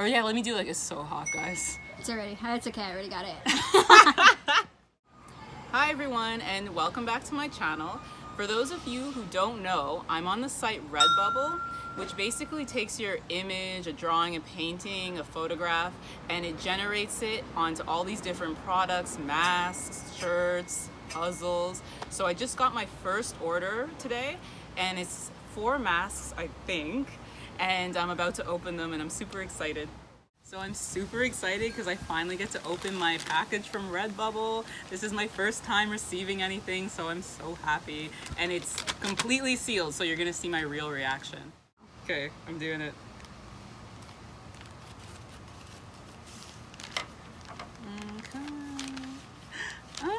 Or yeah, let me do like it's so hot, guys. It's already. It's okay. I already got it. Hi everyone, and welcome back to my channel. For those of you who don't know, I'm on the site Redbubble, which basically takes your image, a drawing, a painting, a photograph, and it generates it onto all these different products, masks, shirts, puzzles. So I just got my first order today, and it's 4 masks, I think, and I'm about to open them, and I'm super excited. So I'm super excited because I finally get to open my package from Redbubble. This is my first time receiving anything, so I'm so happy. And it's completely sealed, so you're gonna see my real reaction. Okay, I'm doing it. Okay. Ah.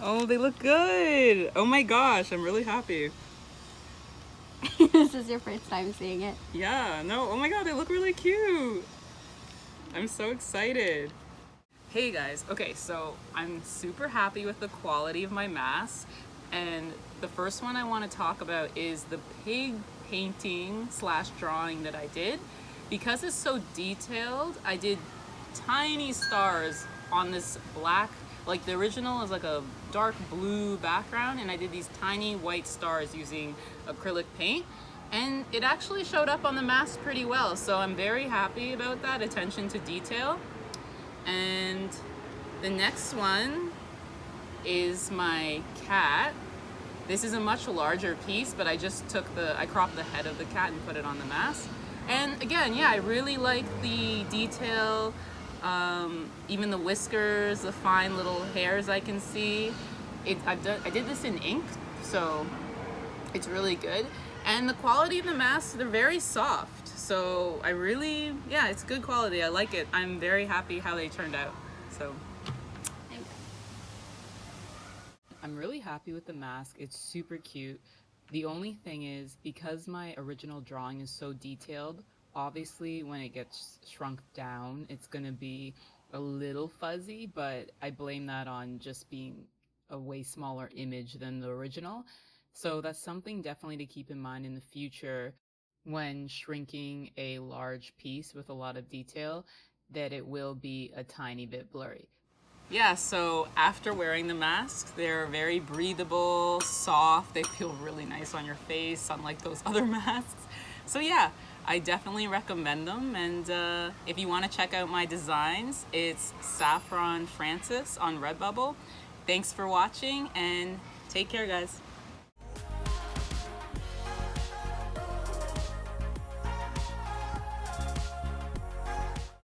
Oh, they look good. Oh my gosh, I'm really happy. This is your first time seeing it. Yeah, no, oh my god, they look really cute. I'm so excited. Hey guys, okay, so I'm super happy with the quality of my mask, and the first one I want to talk about is the pig painting / drawing that I did. Because it's so detailed, I did tiny stars on this black, like the original is like a dark blue background, and I did these tiny white stars using acrylic paint, and it actually showed up on the mask pretty well, so I'm very happy about that attention to detail. And the next one is my cat. This is a much larger piece, but I just I cropped the head of the cat and put it on the mask. And again, yeah, I really like the detail, even the whiskers, the fine little hairs I can see. I did this in ink, so it's really good. And the quality of the masks, they're very soft. So yeah, it's good quality. I like it. I'm very happy how they turned out. So I'm really happy with the mask. It's super cute. The only thing is, because my original drawing is so detailed, obviously when it gets shrunk down, it's gonna be a little fuzzy, but I blame that on just being a way smaller image than the original. So that's something definitely to keep in mind in the future when shrinking a large piece with a lot of detail, that it will be a tiny bit blurry. Yeah, so after wearing the masks, they're very breathable, soft, they feel really nice on your face, unlike those other masks. So yeah, I definitely recommend them, and if you want to check out my designs, it's Saffron Francis on Redbubble. Thanks for watching, and take care, guys.